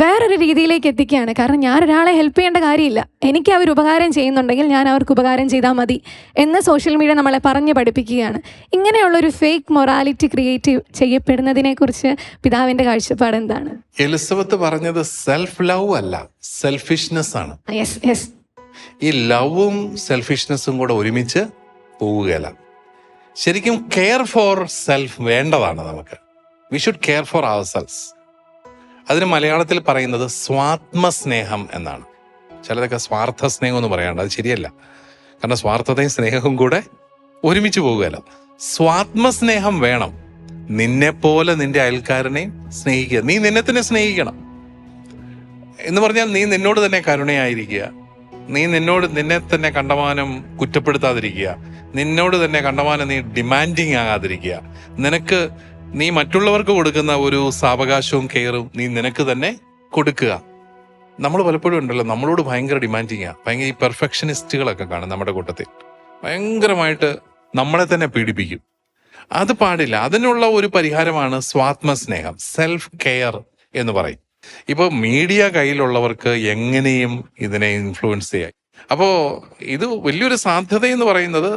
S9: വേറൊരു രീതിയിലേക്ക് എത്തിക്കുകയാണ്. കാരണം ഞാൻ ഒരാളെ ഹെൽപ്പ് ചെയ്യേണ്ട കാര്യമില്ല, എനിക്ക് അവർ ഉപകാരം ചെയ്യുന്നുണ്ടെങ്കിൽ ഞാൻ അവർക്ക് ഉപകാരം ചെയ്താൽ മതി എന്ന് സോഷ്യൽ മീഡിയ നമ്മളെ പറഞ്ഞ് പഠിപ്പിക്കുകയാണ്. ഇങ്ങനെയുള്ളൊരു ഫേക്ക് മൊറാലിറ്റി ക്രിയേറ്റ് ചെയ്യപ്പെടുന്നതിനെക്കുറിച്ച് പിതാവിൻ്റെ കാഴ്ചപ്പാട് എന്താണ്?
S3: എലിസബത്ത് പറഞ്ഞത് സെൽഫ് ലവ് അല്ല, സെൽഫിഷ്നെസ് ആണ്.
S9: യെസ്.
S3: ഈ ലവും സെൽഫിഷ്നെസ്സും കൂടെ ഒരുമിച്ച് പോവുകയല്ല. ശരിക്കും കെയർ ഫോർ സെൽഫ് വേണ്ടതാണ് നമുക്ക്. We should care for our cells. അതിന് മലയാളത്തിൽ പറയുന്നത് സ്വാത്മസ്നേഹം എന്നാണ്. ചിലതൊക്കെ സ്വാർത്ഥ സ്നേഹം എന്ന് പറയാണ്ട്, അത് ശരിയല്ല. കാരണം സ്വാർത്ഥതയും സ്നേഹവും കൂടെ ഒരുമിച്ച് പോകുകയല്ല. സ്വാത്മസ്നേഹം വേണം. നിന്നെപ്പോലെ നിന്റെ അയൽക്കാരനെയും സ്നേഹിക്കുക. നീ നിന്നെ തന്നെ സ്നേഹിക്കണം എന്ന് പറഞ്ഞാൽ നീ നിന്നോട് തന്നെ കരുണയായിരിക്കുക. നീ നിന്നെ തന്നെ കണ്ടമാനം കുറ്റപ്പെടുത്താതിരിക്കുക. നിന്നോട് തന്നെ കണ്ടമാനം നീ ഡിമാൻഡിങ് ആകാതിരിക്കുക. നീ മറ്റുള്ളവർക്ക് കൊടുക്കുന്ന ഒരു സാവകാശവും കെയറും നീ നിനക്ക് തന്നെ കൊടുക്കുക. നമ്മൾ പലപ്പോഴും ഉണ്ടല്ലോ, നമ്മളോട് ഭയങ്കര ഡിമാൻഡിങ്ങാ. ഭയങ്കര ഈ പെർഫെക്ഷനിസ്റ്റുകളൊക്കെ കാണും നമ്മുടെ കൂട്ടത്തിൽ. ഭയങ്കരമായിട്ട് നമ്മളെ തന്നെ പീഡിപ്പിക്കും. അത് പാടില്ല. അതിനുള്ള ഒരു പരിഹാരമാണ് സ്വാത്മസ്നേഹം, സെൽഫ് കെയർ എന്ന് പറയും. ഇപ്പോൾ മീഡിയ കയ്യിലുള്ളവർക്ക് എങ്ങനെയും ഇതിനെ ഇൻഫ്ലുവൻസ് ചെയ്യാം. അപ്പോൾ ഇത് വലിയൊരു സാധ്യത എന്ന് പറയുന്നത്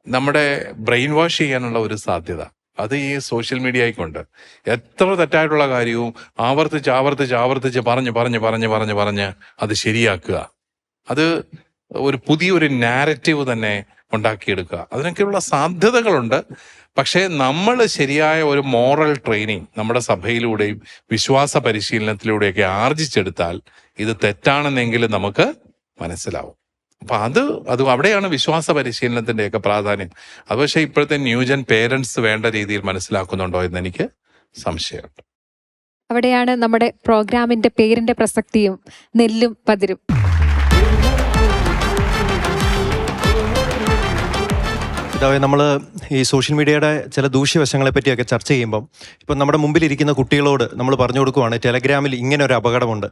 S3: നമ്മുടെ ബ്രെയിൻ വാഷ് ചെയ്യാനുള്ള ഒരു സാധ്യത. അത് ഈ സോഷ്യൽ മീഡിയയ്ക്കുണ്ട്. എത്ര തെറ്റായിട്ടുള്ള കാര്യവും ആവർത്തിച്ച് പറഞ്ഞ് അത് ശരിയാക്കുക. അത് ഒരു പുതിയൊരു നാരറ്റീവ് തന്നെ ഉണ്ടാക്കിയെടുക്കുക. അതിനൊക്കെയുള്ള സാധ്യതകളുണ്ട്. പക്ഷേ നമ്മൾ ശരിയായ ഒരു മോറൽ ട്രെയിനിങ് നമ്മുടെ സഭയിലൂടെയും വിശ്വാസ പരിശീലനത്തിലൂടെയൊക്കെ ആർജിച്ചെടുത്താൽ ഇത് തെറ്റാണെന്നെങ്കിലും നമുക്ക് മനസ്സിലാവും. അപ്പം അത് അവിടെയാണ് വിശ്വാസ പരിശീലനത്തിൻ്റെയൊക്കെ പ്രാധാന്യം. അത് പക്ഷേ ഇപ്പോഴത്തെ ന്യൂജൻ പേരൻസ് വേണ്ട രീതിയിൽ മനസ്സിലാക്കുന്നുണ്ടോ എന്ന് എനിക്ക് സംശയമുണ്ട്.
S1: അവിടെയാണ് നമ്മുടെ പ്രോഗ്രാമിന്റെ പേരിന്റെ പ്രസക്തിയും, നെല്ലും പതിരും.
S6: പിതാവേ, നമ്മൾ ഈ സോഷ്യൽ മീഡിയയുടെ ചില ദൂഷ്യവശങ്ങളെ പറ്റിയൊക്കെ ചർച്ച ചെയ്യുമ്പം ഇപ്പം നമ്മുടെ മുമ്പിലിരിക്കുന്ന കുട്ടികളോട് നമ്മൾ പറഞ്ഞു കൊടുക്കുവാണ് ടെലഗ്രാമിൽ ഇങ്ങനെ ഒരു അപകടമുണ്ട്.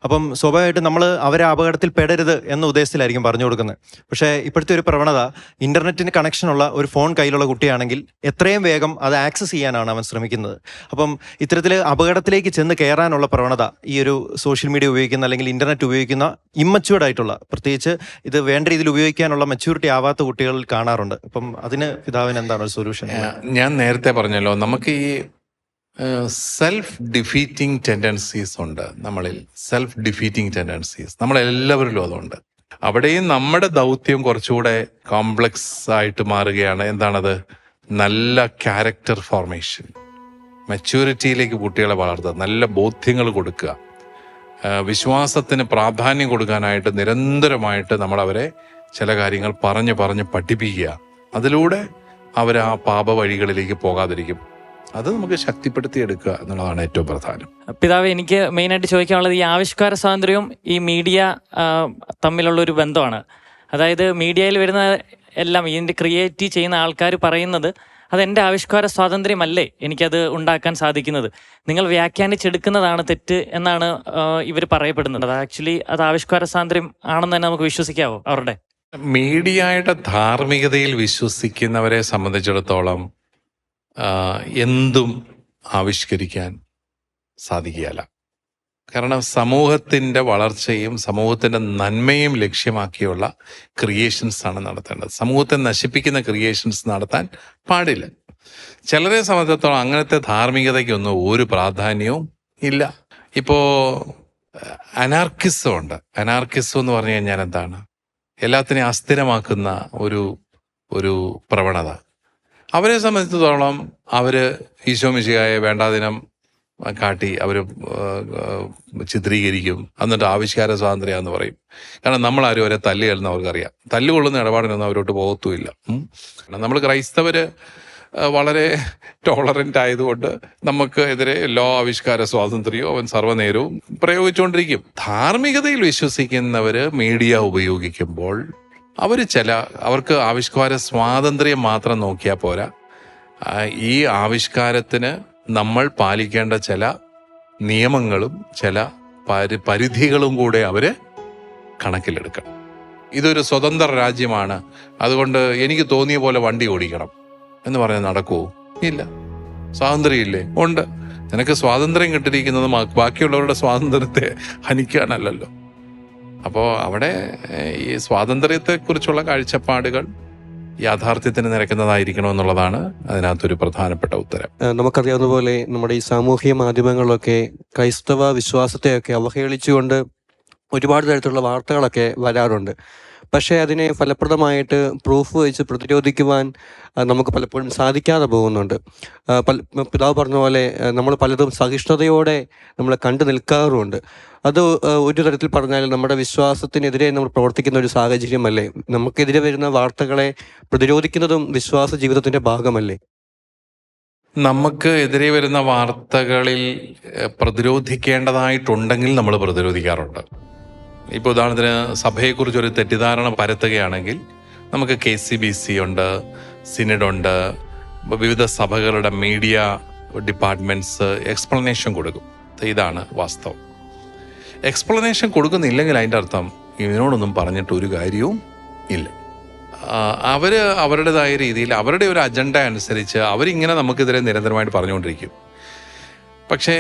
S6: അപ്പം സ്വാഭാവികമായിട്ടും നമ്മൾ അവരെ അപകടത്തിൽ പെടരുത് എന്ന ഉദ്ദേശത്തിലായിരിക്കും പറഞ്ഞു കൊടുക്കുന്നത്. പക്ഷേ ഇപ്പോഴത്തെ ഒരു പ്രവണത, ഇൻ്റർനെറ്റിന് കണക്ഷനുള്ള ഒരു ഫോൺ കയ്യിലുള്ള കുട്ടിയാണെങ്കിൽ എത്രയും വേഗം അത് ആക്സസ് ചെയ്യാനാണ് അവൻ ശ്രമിക്കുന്നത്. അപ്പം ഇത്തരത്തിൽ അപകടത്തിലേക്ക് ചെന്ന് കയറാനുള്ള പ്രവണത ഈ ഒരു സോഷ്യൽ മീഡിയ ഉപയോഗിക്കുന്ന അല്ലെങ്കിൽ ഇൻ്റർനെറ്റ് ഉപയോഗിക്കുന്ന ഇമ്മച്യൂർഡ് ആയിട്ടുള്ള, പ്രത്യേകിച്ച് ഇത് വേണ്ട രീതിയിൽ ഉപയോഗിക്കാനുള്ള മെച്യൂരിറ്റി ആവാത്ത കുട്ടികളിൽ കാണാറുണ്ട്. അപ്പം അതിന് പിതാവിന് എന്താണ് ഒരു സൊല്യൂഷൻ?
S3: ഞാൻ നേരത്തെ പറഞ്ഞല്ലോ, നമുക്ക് ഈ സെൽഫ് ഡിഫീറ്റിംഗ് ടെൻഡൻസീസ് ഉണ്ട് നമ്മളിൽ. സെൽഫ് ഡിഫീറ്റിംഗ് ടെൻഡൻസീസ് നമ്മളെല്ലാവരിലും അതുണ്ട്. അവിടെയും നമ്മുടെ ദൗത്യം കുറച്ചുകൂടെ കോംപ്ലക്സ് ആയിട്ട് മാറുകയാണ്. എന്താണത്? നല്ല ക്യാരക്ടർ ഫോർമേഷൻ, മെച്യൂരിറ്റിയിലേക്ക് കുട്ടികളെ വളർത്തുക, നല്ല ബോധ്യങ്ങൾ കൊടുക്കുക, വിശ്വാസത്തിന് പ്രാധാന്യം കൊടുക്കാനായിട്ട് നിരന്തരമായിട്ട് നമ്മളവരെ ചില കാര്യങ്ങൾ പറഞ്ഞ് പഠിപ്പിക്കുക. അതിലൂടെ അവർ ആ പാപ വഴികളിലേക്ക് പോകാതിരിക്കും. അത് നമുക്ക് ശക്തിപ്പെടുത്തിയെടുക്കുക എന്നുള്ളതാണ് ഏറ്റവും പ്രധാനം.
S10: പിതാവ്, എനിക്ക് മെയിനായിട്ട് ചോദിക്കാനുള്ളത് ഈ ആവിഷ്കാര സ്വാതന്ത്ര്യവും ഈ മീഡിയ തമ്മിലുള്ളൊരു ബന്ധമാണ്. അതായത് മീഡിയയിൽ വരുന്ന എല്ലാം ഇതിൻ്റെ ക്രിയേറ്റ് ചെയ്യുന്ന ആൾക്കാർ പറയുന്നത് അതെൻ്റെ ആവിഷ്കാര സ്വാതന്ത്ര്യമല്ലേ എനിക്കത് ഉണ്ടാക്കാൻ സാധിക്കുന്നത്, നിങ്ങൾ വ്യാഖ്യാനിച്ചെടുക്കുന്നതാണ് തെറ്റ് എന്നാണ് ഇവർ പറയപ്പെടുന്നത്. അത് ആക്ച്വലി അത് ആവിഷ്കാര സ്വാതന്ത്ര്യം ആണെന്ന് തന്നെ നമുക്ക് വിശ്വസിക്കാവോ? അവരുടെ
S3: മീഡിയയുടെ ധാർമ്മികതയിൽ വിശ്വസിക്കുന്നവരെ സംബന്ധിച്ചിടത്തോളം എന്തും ആവിഷ്കരിക്കാൻ സാധിക്കുകയില്ല. കാരണം സമൂഹത്തിൻ്റെ വളർച്ചയും സമൂഹത്തിൻ്റെ നന്മയും ലക്ഷ്യമാക്കിയുള്ള ക്രിയേഷൻസ് ആണ് നടത്തേണ്ടത്. സമൂഹത്തെ നശിപ്പിക്കുന്ന ക്രിയേഷൻസ് നടത്താൻ പാടില്ല. ചിലരെ സംബന്ധിച്ചിടത്തോളം അങ്ങനത്തെ ധാർമ്മികതയ്ക്കൊന്നും ഒരു പ്രാധാന്യവും ഇല്ല. ഇപ്പോൾ അനാർക്കിസം ഉണ്ട്. അനാർക്കിസം എന്ന് പറഞ്ഞു കഴിഞ്ഞാൽ എന്താണ്? എല്ലാത്തിനെയും അസ്ഥിരമാക്കുന്ന ഒരു പ്രവണത. അവരെ സംബന്ധിച്ചിടത്തോളം അവർ ഈശോ മിശിഹായെ വേണ്ടാദിനം കാട്ടി അവർ ചിത്രീകരിക്കും. എന്നിട്ട് ആവിഷ്കാര സ്വാതന്ത്ര്യം എന്ന് പറയും. കാരണം നമ്മളാരും അവരെ തല്ലുകയെന്ന് അവർക്കറിയാം. തല്ലുകൊള്ളുന്ന ഇടപാടിനൊന്നും അവരോട്ട് പോകത്തുമില്ല. നമ്മൾ ക്രൈസ്തവർ വളരെ ടോളറൻ്റ് ആയതുകൊണ്ട് നമുക്ക് എതിരെ എല്ലാ ആവിഷ്കാര സ്വാതന്ത്ര്യവും അവൻ സർവ്വനേരവും പ്രയോഗിച്ചുകൊണ്ടിരിക്കും. ധാർമ്മികതയിൽ വിശ്വസിക്കുന്നവർ മീഡിയ ഉപയോഗിക്കുമ്പോൾ അവർക്ക് ആവിഷ്കാര സ്വാതന്ത്ര്യം മാത്രം നോക്കിയാൽ പോരാ, ഈ ആവിഷ്കാരത്തിന് നമ്മൾ പാലിക്കേണ്ട ചില നിയമങ്ങളും ചില പരിധികളും കൂടെ അവർ കണക്കിലെടുക്കണം. ഇതൊരു സ്വതന്ത്ര രാജ്യമാണ്, അതുകൊണ്ട് എനിക്ക് തോന്നിയ പോലെ വണ്ടി ഓടിക്കണം എന്ന് പറഞ്ഞാൽ നടക്കുമോ? ഇല്ല. സ്വാതന്ത്ര്യമില്ലേ? ഉണ്ട്. നിനക്ക് സ്വാതന്ത്ര്യം കിട്ടിയിരിക്കുന്നത് ബാക്കിയുള്ളവരുടെ സ്വാതന്ത്ര്യത്തെ ഹനിക്കാനല്ലല്ലോ. അപ്പോൾ അവിടെ ഈ സ്വാതന്ത്ര്യത്തെക്കുറിച്ചുള്ള കാഴ്ചപ്പാടുകൾ യാഥാർത്ഥ്യത്തിന് നിരക്കുന്നതായിരിക്കണമെന്നുള്ളതാണ് അതിനകത്തൊരു പ്രധാനപ്പെട്ട ഉത്തരം.
S4: നമുക്കറിയാവുന്ന പോലെ നമ്മുടെ ഈ സാമൂഹിക മാധ്യമങ്ങളിലൊക്കെ ക്രൈസ്തവ വിശ്വാസത്തെയൊക്കെ അവഹേളിച്ചുകൊണ്ട് ഒരുപാട് തരത്തിലുള്ള വാർത്തകളൊക്കെ വരാറുണ്ട്. പക്ഷേ അതിനെ ഫലപ്രദമായിട്ട് പ്രൂഫ് വെച്ച് പ്രതിരോധിക്കുവാൻ നമുക്ക് പലപ്പോഴും സാധിക്കാതെ പോകുന്നുണ്ട്. പിതാവ് പറഞ്ഞ പോലെ നമ്മൾ പലതും സഹിഷ്ണുതയോടെ നമ്മൾ കണ്ടു നിൽക്കാറുമുണ്ട്. അത് ഒരു തരത്തിൽ പറഞ്ഞാൽ നമ്മുടെ വിശ്വാസത്തിനെതിരെ നമ്മൾ പ്രവർത്തിക്കുന്ന ഒരു സാഹചര്യമല്ലേ? നമുക്കെതിരെ വരുന്ന വാർത്തകളെ പ്രതിരോധിക്കുന്നതും വിശ്വാസ ജീവിതത്തിൻ്റെ ഭാഗമല്ലേ?
S3: നമുക്ക് എതിരെ വരുന്ന വാർത്തകളിൽ പ്രതിരോധിക്കേണ്ടതായിട്ടുണ്ടെങ്കിൽ നമ്മൾ പ്രതിരോധിക്കാറുണ്ട്. ഇപ്പോൾ ഉദാഹരണത്തിന് സഭയെക്കുറിച്ചൊരു തെറ്റിദ്ധാരണ പരത്തുകയാണെങ്കിൽ നമുക്ക് KCBC ഉണ്ട്, സിനഡുണ്ട്, വിവിധ സഭകളുടെ മീഡിയ ഡിപ്പാർട്ട്മെൻറ്റ്സ് എക്സ്പ്ലനേഷൻ കൊടുക്കും. ഇതാണ് വാസ്തവം. എക്സ്പ്ലനേഷൻ കൊടുക്കുന്നില്ലെങ്കിൽ അതിൻ്റെ അർത്ഥം ഇതിനോടൊന്നും പറഞ്ഞിട്ട് ഒരു കാര്യവും ഇല്ല. അവർ അവരുടേതായ രീതിയിൽ അവരുടെ ഒരു അജണ്ട അനുസരിച്ച് അവരിങ്ങനെ നമുക്കെതിരെ നിരന്തരമായിട്ട് പറഞ്ഞുകൊണ്ടിരിക്കും. പക്ഷേ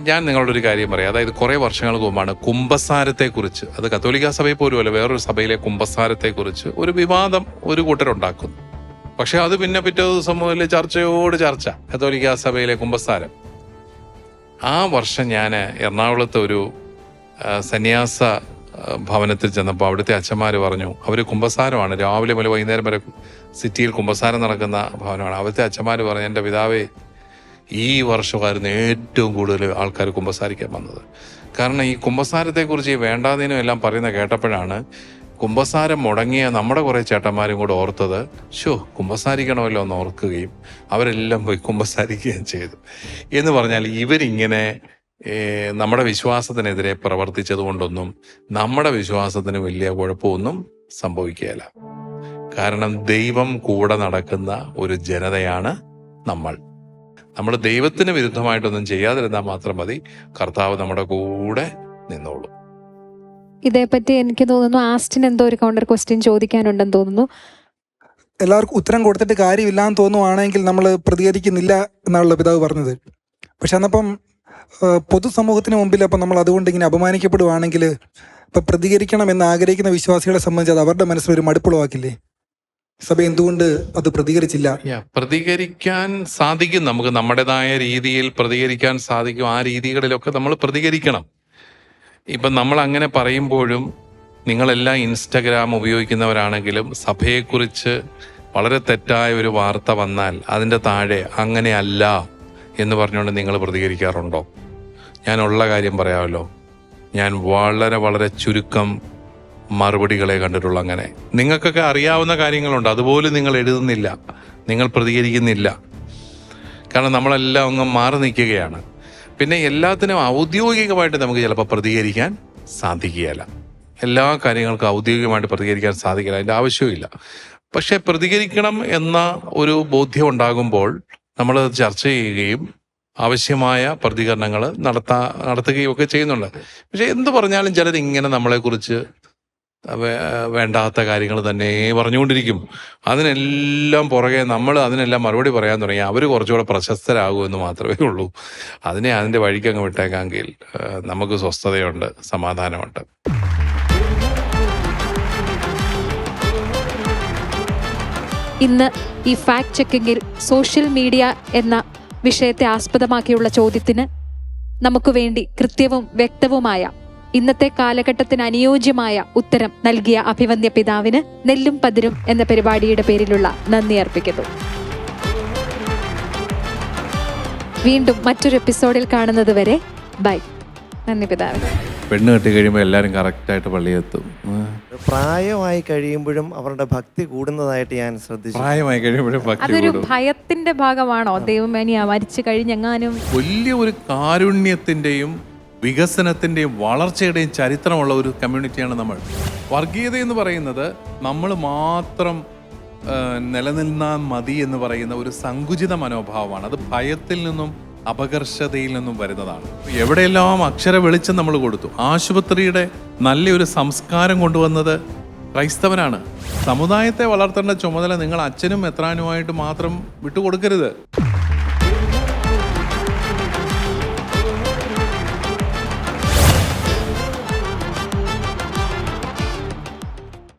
S3: ഞാൻ നിങ്ങളോടൊരു കാര്യം പറയാം. അതായത് കുറേ വർഷങ്ങൾക്ക് മുമ്പാണ് കുമ്പസാരത്തെക്കുറിച്ച്, അത് കത്തോലിക്ക സഭയിൽ പോലുമല്ല, വേറൊരു സഭയിലെ കുമ്പസാരത്തെക്കുറിച്ച് ഒരു വിവാദം ഒരു കൂട്ടരുണ്ടാക്കുന്നു. പക്ഷെ അത് പിന്നെ പിറ്റേ ദിവസം മുതൽ ചർച്ചയോട് ചർച്ച, കത്തോലിക്ക സഭയിലെ കുമ്പസാരം. ആ വർഷം ഞാൻ എറണാകുളത്ത് ഒരു സന്യാസ ഭവനത്തിൽ ചെന്നപ്പോൾ അവിടുത്തെ അച്ഛന്മാർ പറഞ്ഞു, അവർ കുമ്പസാരമാണ്, രാവിലെ മുതൽ വൈകുന്നേരം വരെ സിറ്റിയിൽ കുമ്പസാരം നടക്കുന്ന ഭവനമാണ്. അവിടുത്തെ അച്ഛന്മാർ പറഞ്ഞു, എൻ്റെ പിതാവേ, ഈ വർഷമായിരുന്നു ഏറ്റവും കൂടുതൽ ആൾക്കാർ കുമ്പസാരിക്കാൻ വന്നത്. കാരണം ഈ കുമ്പസാരത്തെക്കുറിച്ച് ഈ വേണ്ടാതിനും എല്ലാം പറയുന്ന കേട്ടപ്പോഴാണ് കുമ്പസാരം മുടങ്ങിയ നമ്മുടെ കുറേ ചേട്ടന്മാരും കൂടെ ഓർത്തത്, കുമ്പസാരിക്കണമല്ലോ എന്ന് ഓർക്കുകയും അവരെല്ലാം പോയി കുമ്പസാരിക്കുകയും ചെയ്തു. എന്ന് പറഞ്ഞാൽ ഇവരിങ്ങനെ നമ്മുടെ വിശ്വാസത്തിനെതിരെ പ്രവർത്തിച്ചത് കൊണ്ടൊന്നും നമ്മുടെ വിശ്വാസത്തിന് വലിയ കുഴപ്പമൊന്നും സംഭവിക്കുകയില്ല. കാരണം ദൈവം കൂടെ നടക്കുന്ന ഒരു ജനതയാണ് നമ്മൾ. ദൈവത്തിന് വിരുദ്ധമായിട്ടൊന്നും ചെയ്യാതിരുന്നാൽ മാത്രം മതി, കർത്താവ് നമ്മുടെ കൂടെ നിന്നോളൂ.
S1: ഇതേപ്പറ്റി എനിക്ക് തോന്നുന്നു ആസ്റ്റിന് എന്തോ ഒരു കൗണ്ടർ ക്വസ്റ്റ്യൻ ചോദിക്കാനുണ്ടെന്ന് തോന്നുന്നു.
S8: എല്ലാവർക്കും ഉത്തരം കൊടുത്തിട്ട് കാര്യമില്ലാന്ന് തോന്നുവാണെങ്കിൽ നമ്മൾ പ്രതികരിക്കുന്നില്ല എന്നാണല്ലോ പിതാവ് പറഞ്ഞത്. പക്ഷെ അന്നപ്പം പൊതുസമൂഹത്തിന് മുമ്പിൽ അപ്പം നമ്മൾ അതുകൊണ്ട് ഇങ്ങനെ അപമാനിക്കപ്പെടുവാണെങ്കിൽ ഇപ്പം പ്രതികരിക്കണം എന്ന് ആഗ്രഹിക്കുന്ന വിശ്വാസികളെ സംബന്ധിച്ച് അത് അവരുടെ മനസ്സിലൊരു മടുപ്പുളവാക്കില്ലേ? സഭ എന്തുകൊണ്ട് അത് പ്രതികരിച്ചില്ല?
S3: പ്രതികരിക്കാൻ സാധിക്കും, നമുക്ക് നമ്മുടേതായ രീതിയിൽ പ്രതികരിക്കാൻ സാധിക്കും. ആ രീതികളിലൊക്കെ നമ്മൾ പ്രതികരിക്കണം. ഇപ്പം നമ്മൾ അങ്ങനെ പറയുമ്പോഴും നിങ്ങളെല്ലാം ഇൻസ്റ്റഗ്രാം ഉപയോഗിക്കുന്നവരാണെങ്കിലും സഭയെക്കുറിച്ച് വളരെ തെറ്റായ ഒരു വാർത്ത വന്നാൽ അതിൻ്റെ താഴെ അങ്ങനെയല്ല എന്ന് പറഞ്ഞുകൊണ്ട് നിങ്ങൾ പ്രതികരിക്കാറുണ്ടോ? ഞാനുള്ള കാര്യം പറയാമല്ലോ, ഞാൻ വളരെ വളരെ ചുരുക്കം മറുപടികളെ കണ്ടിട്ടുള്ളൂ. അങ്ങനെ നിങ്ങൾക്കൊക്കെ അറിയാവുന്ന കാര്യങ്ങളുണ്ട്, അതുപോലും നിങ്ങൾ എഴുതുന്നില്ല, നിങ്ങൾ പ്രതികരിക്കുന്നില്ല. കാരണം നമ്മളെല്ലാം അങ്ങ് മാറി നിൽക്കുകയാണ്. പിന്നെ എല്ലാത്തിനും ഔദ്യോഗികമായിട്ട് നമുക്ക് ചിലപ്പോൾ പ്രതികരിക്കാൻ സാധിക്കുകയില്ല. എല്ലാ കാര്യങ്ങൾക്കും ഔദ്യോഗികമായിട്ട് പ്രതികരിക്കാൻ സാധിക്കില്ല, അതിൻ്റെ ആവശ്യമില്ല. പക്ഷെ പ്രതികരിക്കണം എന്ന ഒരു ബോധ്യം ഉണ്ടാകുമ്പോൾ നമ്മൾ ചർച്ച ചെയ്യുകയും ആവശ്യമായ പ്രതികരണങ്ങൾ നടത്തുകയും ഒക്കെ ചെയ്യുന്നുണ്ട്. പക്ഷെ എന്ത് പറഞ്ഞാലും ചിലരിങ്ങനെ നമ്മളെക്കുറിച്ച് വേണ്ടാത്ത കാര്യങ്ങൾ തന്നെ പറഞ്ഞുകൊണ്ടിരിക്കും. അതിനെല്ലാം പുറകെ നമ്മൾ അതിനെല്ലാം മറുപടി പറയാൻ തുടങ്ങി അവർ കുറച്ചുകൂടെ പ്രശസ്തരാകുമെന്ന് മാത്രമേ ഉള്ളൂ. അതിൻ്റെ വഴിക്ക് അങ്ങ് വിട്ടേക്കാമെങ്കിൽ നമുക്ക് സ്വസ്ഥതയുണ്ട്, സമാധാനമുണ്ട്.
S1: ഇന്ന് ഈ ഫാക്ട് ചെക്കിങ്ങിൽ സോഷ്യൽ മീഡിയ എന്ന വിഷയത്തെ ആസ്പദമാക്കിയുള്ള ചോദ്യത്തിന് നമുക്ക് വേണ്ടി കൃത്യവും വ്യക്തവുമായ ഇന്നത്തെ കാലഘട്ടത്തിന് അനുയോജ്യമായ ഉത്തരം നൽകിയ അഭിവന്ദ്യ പിതാവിന് നെല്ലും പതിരും എന്ന പരിപാടിയുടെ പേരിലുള്ള നന്ദി അർപ്പിക്കുന്നു. വീണ്ടും മറ്റൊരു എപ്പിസോഡിൽ കാണുന്നത് വരെ ബൈ. നന്ദി പിതാവ്.
S3: പെണ്ണ് കെട്ടി കഴിയുമ്പോൾ എല്ലാവരും കറക്റ്റായിട്ട് പള്ളിയെത്തും.
S11: പ്രായമായി കഴിയുമ്പോഴും അവരുടെ ഭക്തി കൂടുന്നതായിട്ട് ഞാൻ ശ്രദ്ധിച്ചു.
S3: പ്രായമായി കഴിയുമ്പോഴും ഭക്തി
S1: അതൊരു
S3: കൂടും.
S1: ഭയത്തിന്റെ ഭാഗമാണോ? ദൈവമേനിയാ മരിച്ചു കഴിഞ്ഞെങ്ങാനും.
S3: വലിയ ഒരു കാരുണ്യത്തിൻ്റെയും വികസനത്തിൻ്റെയും വളർച്ചയുടെയും ചരിത്രമുള്ള ഒരു കമ്മ്യൂണിറ്റിയാണ് നമ്മൾ. വർഗീയത എന്ന് പറയുന്നത് നമ്മൾ മാത്രം നിലനിന്നാൽ മതി എന്ന് പറയുന്ന ഒരു സങ്കുചിത മനോഭാവമാണ്. അത് ഭയത്തിൽ നിന്നും അപകർഷതയിൽ നിന്നും വരുന്നതാണ്. എവിടെയെല്ലാം അക്ഷര വെളിച്ചം നമ്മൾ കൊടുത്തു. ആശുപത്രിയുടെ നല്ലൊരു സംസ്കാരം കൊണ്ടുവന്നത് ക്രൈസ്തവനാണ്. സമുദായത്തെ വളർത്തേണ്ട ചുമതല നിങ്ങൾ അച്ഛനും മെത്രാനുമായിട്ട് മാത്രം വിട്ടുകൊടുക്കരുത്.